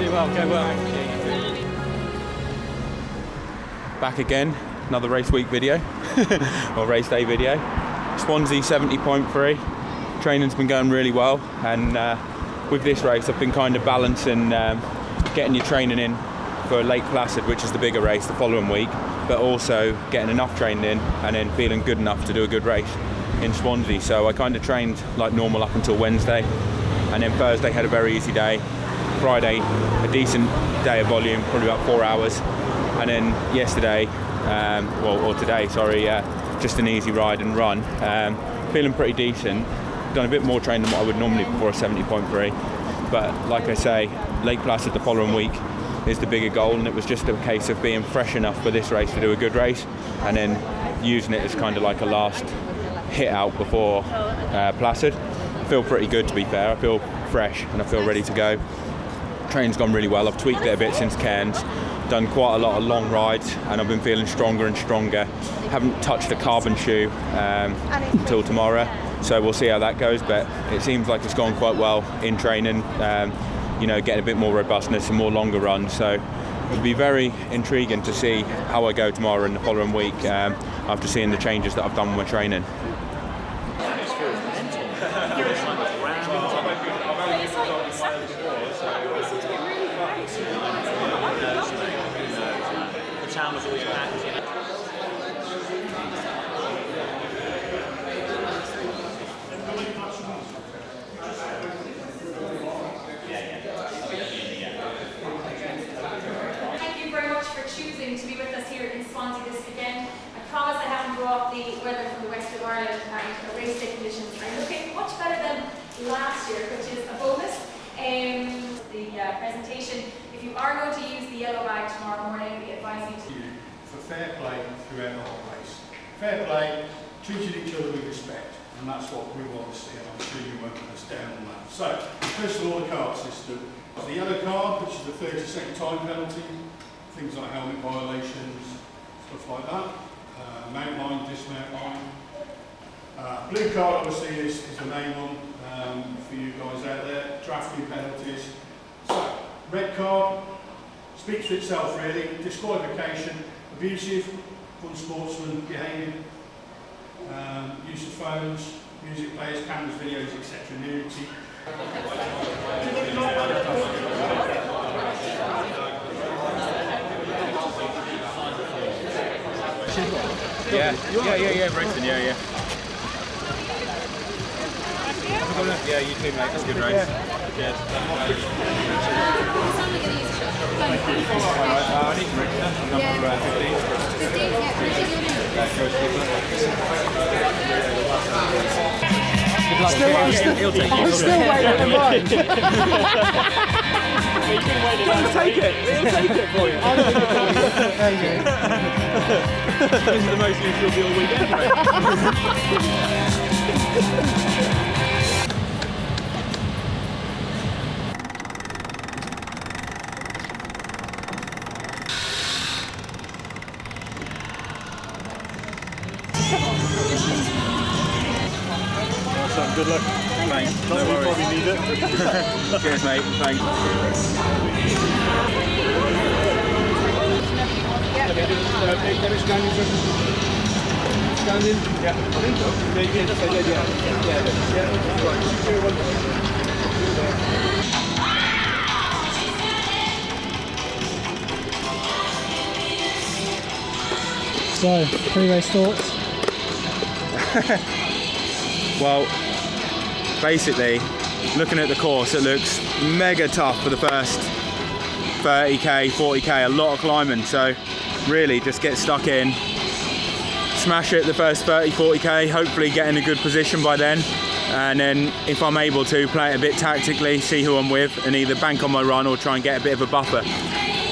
really well, go well. Back again, another race week video, or race day video. Swansea 70.3, training's been going really well, and with this race I've been kind of balancing getting your training in for Lake Placid, which is the bigger race the following week, but also getting enough training in and then feeling good enough to do a good race in Swansea. So I kind of trained like normal up until Wednesday, and then Thursday had a very easy day. Friday, a decent day of volume, probably about 4 hours, and then yesterday, or today, sorry, just an easy ride and run. Feeling pretty decent. Done a bit more training than what I would normally before a 70.3, but like I say, Lake Placid the following week is the bigger goal, and it was just a case of being fresh enough for this race to do a good race, and then using it as kind of like a last hit out before Placid. I feel pretty good, to be fair. I feel fresh and I feel ready to go. Training's gone really well. I've tweaked it a bit since Cairns, done quite a lot of long rides, and I've been feeling stronger and stronger. Haven't touched a carbon shoe until tomorrow, so we'll see how that goes, but it seems like it's gone quite well in training, you know, getting a bit more robustness and more longer runs, so it'll be very intriguing to see how I go tomorrow and the following week after seeing the changes that I've done with my training. The town was always packed, you know. Thank you very much for choosing to be with us here in Swansea this weekend. I promise I haven't brought the weather from the west of Ireland, and the race day conditions are looking much better than last year, which is a bonus. The presentation, if you are going to use the yellow bag tomorrow morning, we advise you to for fair play throughout the whole race. Fair play, treating each other with respect, and that's what we want to see, and I'm sure you won't let us down on that. So, first of all, the card system. The yellow card, which is a 30-second time penalty, things like helmet violations, stuff like that. Mount line, dismount line. Blue card, obviously, is the main one for you guys out there. Drafting penalties. So, red card speaks for itself, really. Disqualification, abusive, unsportsman behaviour, use of phones, music players, cameras, videos, etc. Nudity. Yeah, Bryson, yeah. Yeah, you too, mate. That's a good race. Cheers. Thank you. Alright, I need to register. Number 15. 15, yeah. Can I take your name? He'll take it. I'm still waiting for mine. Don't take it. He'll take it for you. There you go. This is the most use you'll be all weekend, right? Good luck. Thanks. No worries. Probably need it. Cheers, mate. Thanks. Standing? Yeah. I think so. So, pre-race thoughts? Well, basically, looking at the course, it looks mega tough for the first 30k, 40k, a lot of climbing, so really just get stuck in, smash it the first 30, 40k, hopefully get in a good position by then, and then if I'm able to, play it a bit tactically, see who I'm with, and either bank on my run or try and get a bit of a buffer.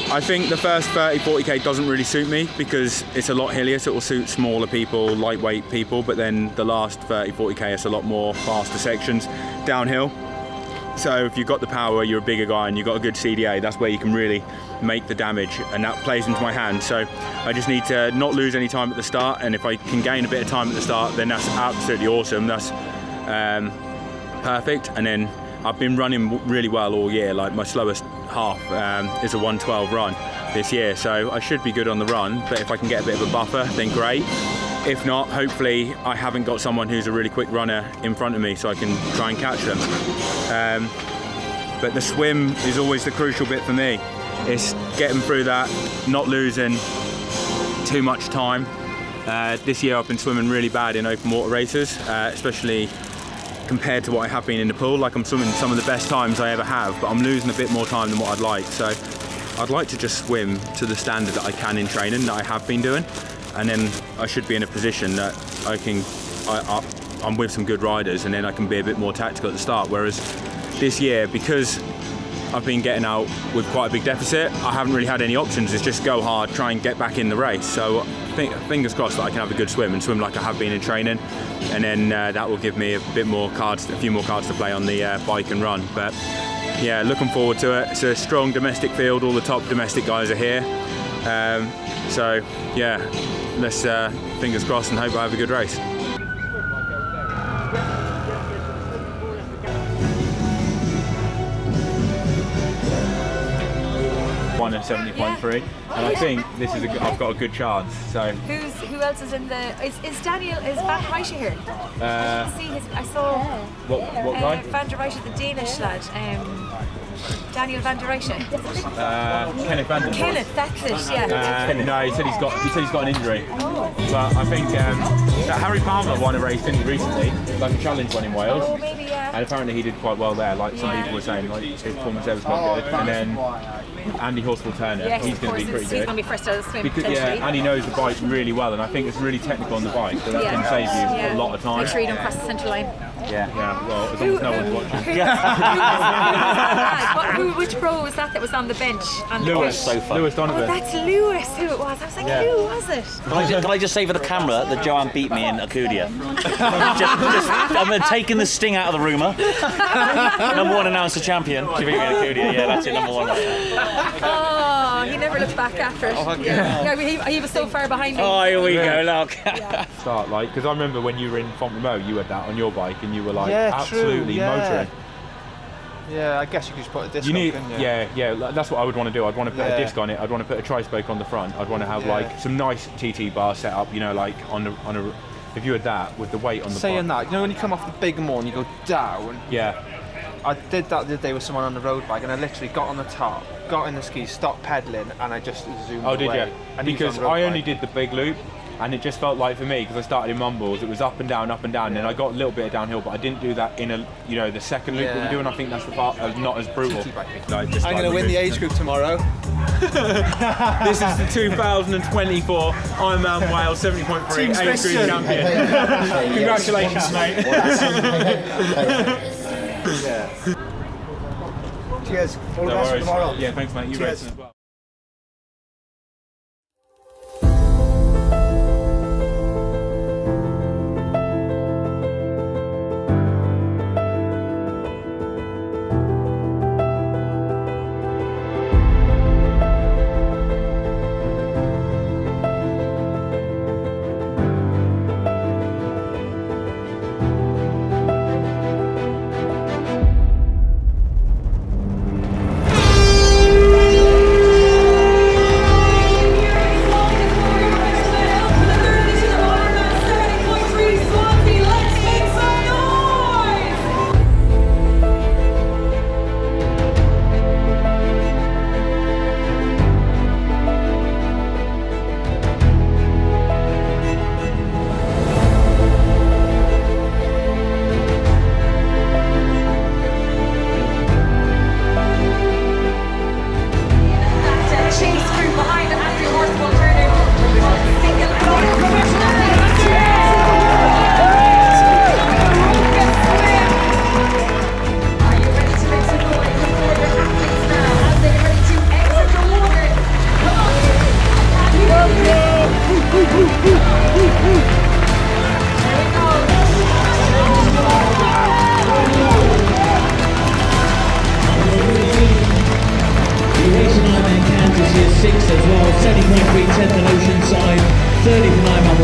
I think the first 30, 40k doesn't really suit me because it's a lot hillier, so it will suit smaller people, lightweight people, but then the last 30, 40k is a lot more faster sections downhill. So if you've got the power, you're a bigger guy and you've got a good CDA, that's where you can really make the damage, and that plays into my hand. So I just need to not lose any time at the start, and if I can gain a bit of time at the start, then that's absolutely awesome. That's perfect. And then I've been running really well all year. Like my slowest half is a 1:12 run this year, so I should be good on the run, but if I can get a bit of a buffer, then great. If not, hopefully I haven't got someone who's a really quick runner in front of me so I can try and catch them. But the swim is always the crucial bit for me. It's getting through that, not losing too much time. This year I've been swimming really bad in open water races, especially compared to what I have been in the pool. Like, I'm swimming some of the best times I ever have, but I'm losing a bit more time than what I'd like. So I'd like to just swim to the standard that I can in training, that I have been doing, and then I should be in a position that I'm with some good riders, and then I can be a bit more tactical at the start. Whereas this year, because I've been getting out with quite a big deficit, I haven't really had any options. It's just go hard, try and get back in the race. So fingers crossed that I can have a good swim and swim like I have been in training, and then that will give me a few more cards to play on the bike and run. But yeah, looking forward to it. It's a strong domestic field. All the top domestic guys are here. So yeah, let's fingers crossed and hope I have a good race. One at 70.3, and I think this is I've got a good chance. So who else is in the? Is Van der Rijse here? I saw what guy? Van der Rijse, the Danish lad. Daniel Van der Rijse. Kenneth Van der Rijse. Kenneth, that's it. Yeah. No, he said he's got an injury. Oh. But I think Harry Palmer won a race, didn't he, recently, like a challenge one in Wales. Oh, maybe, yeah. And apparently he did quite well there. Like some people were saying, like his performance there was quite good. And then Andy Horsfall-Turner, yes, he's going to be pretty good. He's going to be first out of the swim. Because, yeah, and he knows the bike really well, and I think it's really technical on the bike, so that can save you a lot of time. Make sure you don't cross the centre line. Yeah. Well, as long as no one's watching. Which pro was that was on the bench? Lewis Donovan. Oh, that's Lewis who it was. I was like, who was it? Can I just say for the camera that Joanne beat me in Akudia? I'm taking the sting out of the rumour. Number one announcer champion. She beat me in Akudia. Yeah, that's it. Number one. Oh, he never looked back after it. He was so far behind me. Oh, here we go, look. Start like, because I remember when you were in Font-Romeu, you had that on your bike and you were like absolutely motoring. Yeah, I guess you could just put a disc on. Yeah, that's what I would want to do. I'd want to put a disc on it. I'd want to put a tri-spoke on the front. I'd want to have like some nice TT bar set up, you know, like on a. If you had that with the weight on the saying bike. That, you know when you come off the big one, you go down. Yeah. I did that the other day with someone on the road bike, and I literally got on the top, got in the skis, stopped pedalling, and I just zoomed away. Oh, did you? And because I only did the big loop, and it just felt like for me, because I started in Mumbles, it was up and down, and then I got a little bit of downhill, but I didn't do that in the second loop that we do, and I think that's the part not as brutal. I'm going to win the age group tomorrow. This is the 2024 Ironman Wales 70.3 age group champion. Congratulations, mate. Cheers. All the best for tomorrow. Yeah, thanks, mate. You racing as well.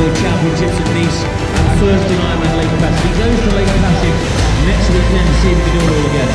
Championships in Nice and first in Ironman Lake Placid. He goes to Lake Placid next weekend to see if he can do it all again.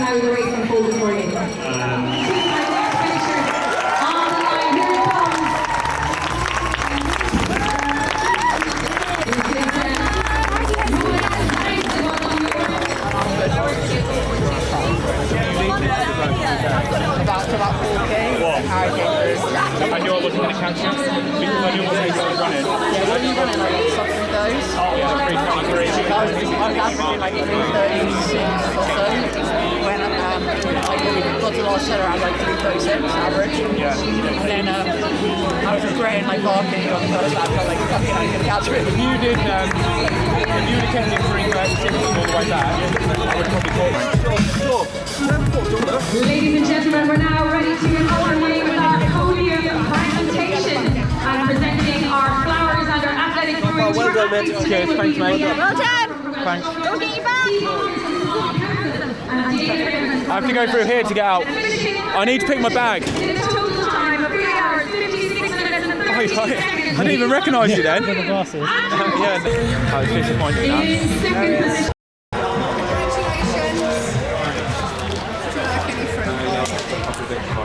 how the race unfolded for you. My next finisher on the line, here it comes. About 4K. What? How I came through. I knew I wasn't going to catch him because I knew what pace I was running. Yeah, when you running like something those. Oh yeah, 3:23. I was averaging like 3:36 or so. When I got to the last set around like 3:36 average. Yeah. And then I was regretting my parking on the first lap. I was like, fucking, I'm gonna catch it. If you did, if you would have kept it 3:36 all the way back, I would have probably caught him. Ladies and gentlemen, we're now ready to get underway with our podium presentation and presenting our flowers and our athletic careers. Well done, mate. Cheers, thanks, mate. Well done. Thanks. Go get your back. I have to go through here to get out. I need to pick my bag. I didn't even recognise you then. Yeah, I was disappointed now.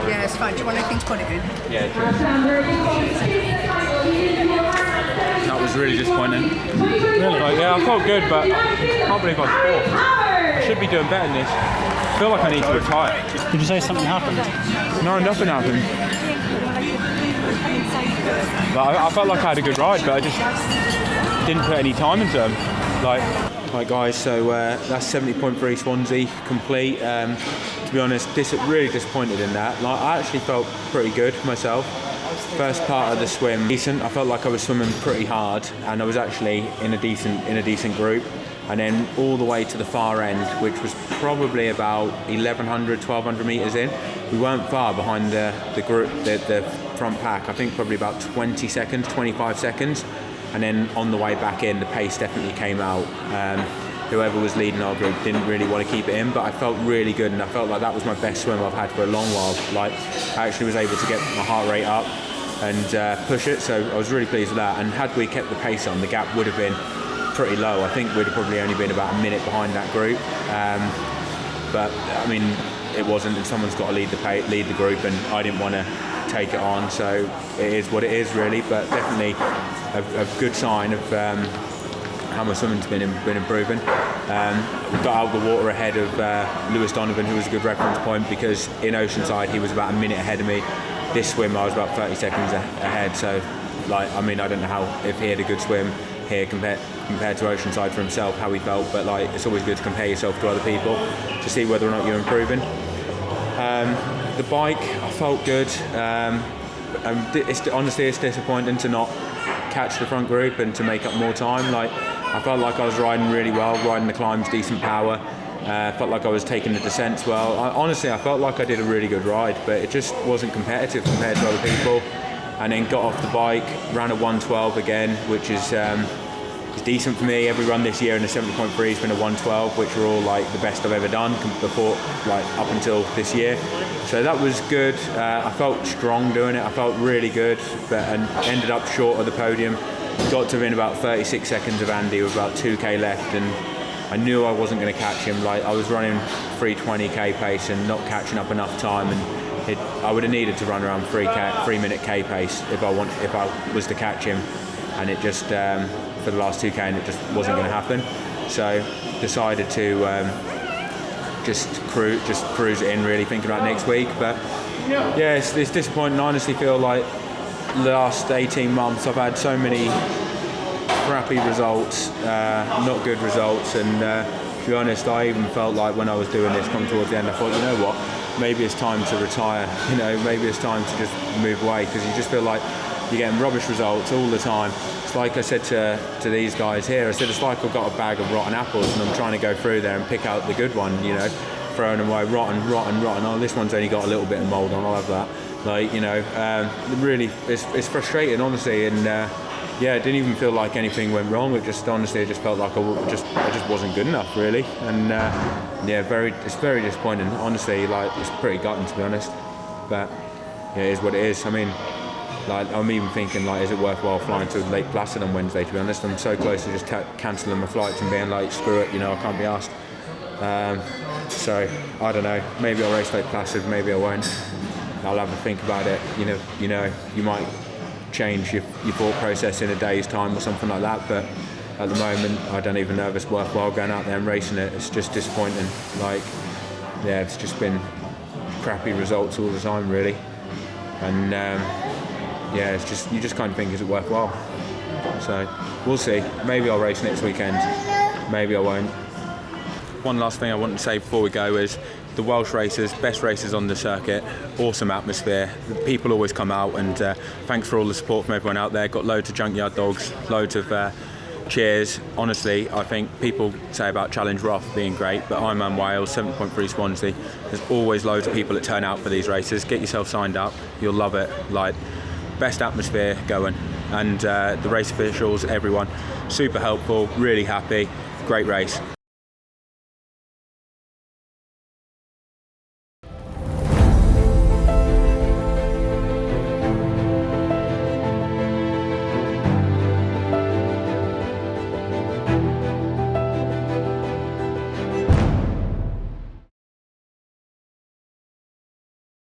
Yeah, it's fine. Do you want anything to put it in? Yeah, true. That was really disappointing. Really? Like, yeah, I felt good, but I can't believe I was fourth. I should be doing better than this. I feel like I need to retire. Did you say something happened? No, nothing happened. But I felt like I had a good ride, but I just didn't put any time into them. Right guys, so that's 70.3 Swansea complete. To be honest, really disappointed in that. Like, I actually felt pretty good myself. First part of the swim, decent. I felt like I was swimming pretty hard, and I was actually in a decent group. And then all the way to the far end, which was probably about 1,100, 1,200 meters in. We weren't far behind the group, the front pack. I think probably about 20 seconds, 25 seconds. And then on the way back in, the pace definitely came out. Whoever was leading our group didn't really want to keep it in, but I felt really good, and I felt like that was my best swim I've had for a long while. Like, I actually was able to get my heart rate up and push it, so I was really pleased with that. And had we kept the pace on, the gap would have been pretty low. I think we'd have probably only been about a minute behind that group. But I mean, it wasn't, and someone's got to lead the group, and I didn't want to take it on, so it is what it is really. But definitely a good sign of how my swimming's been improving. Got out of the water ahead of Lewis Donovan, who was a good reference point, because in Oceanside he was about a minute ahead of me. This swim I was about 30 seconds ahead, so like, I mean, I don't know how, if he had a good swim here compared to Oceanside for himself, how he felt, but like, it's always good to compare yourself to other people to see whether or not you're improving. The bike, I felt good. Honestly, it's disappointing to not catch the front group and to make up more time. Like, I felt like I was riding really well, riding the climbs, decent power. Felt like I was taking the descents well. Honestly, I felt like I did a really good ride, but it just wasn't competitive compared to other people. And then got off the bike, ran a 1:12 again, which is decent for me. Every run this year in the 70.3 has been a 1:12, which are all like the best I've ever done before, like up until this year. So that was good. I felt strong doing it. I felt really good, and ended up short of the podium. Got to within about 36 seconds of Andy with about 2k left, and I knew I wasn't going to catch him. Like, I was running 3:20k pace and not catching up enough time, and I would have needed to run around 3-minute k pace if I was to catch him, and it just for the last 2k, and it just wasn't going to happen. So decided to just cruise it in, really thinking about next week. But yeah, it's disappointing. I honestly feel like the last 18 months I've had so many crappy results, not good results, and to be honest, I even felt like when I was doing this, come towards the end, I thought, you know what, maybe it's time to retire. You know, maybe it's time to just move away, because you just feel like you're getting rubbish results all the time. It's like I said to these guys here, I said, it's like I've got a bag of rotten apples and I'm trying to go through there and pick out the good one, you know, throwing them away, rotten. Oh, this one's only got a little bit of mould on, I'll have that. Like, you know, really, it's frustrating, honestly, and yeah, it didn't even feel like anything went wrong. It just, honestly, it just felt like I just wasn't good enough, really, and yeah, it's very disappointing, honestly. Like, it's pretty gutting, to be honest, but yeah, it is what it is. I mean, like, I'm even thinking, like, is it worthwhile flying to Lake Placid on Wednesday, to be honest? I'm so close to just cancelling my flights and being like, screw it, you know, I can't be asked. So I don't know. Maybe I'll race Lake Placid. Maybe I won't. I'll have a think about it. You might change your thought process in a day's time or something like that. But at the moment, I don't even know if it's worthwhile going out there and racing it. It's just disappointing. It's just been crappy results all the time, really. And it's just, you just kind of think, is it worthwhile? So we'll see. Maybe I'll race next weekend. Maybe I won't. One last thing I want to say before we go is the Welsh races, best races on the circuit, awesome atmosphere. The people always come out, and thanks for all the support from everyone out there. Got loads of junkyard dogs, loads of cheers. Honestly, I think people say about Challenge Roth being great, but Ironman Wales, 70.3 Swansea, there's always loads of people that turn out for these races. Get yourself signed up, you'll love it. Best atmosphere going, and the race officials, everyone, super helpful, really happy, great race.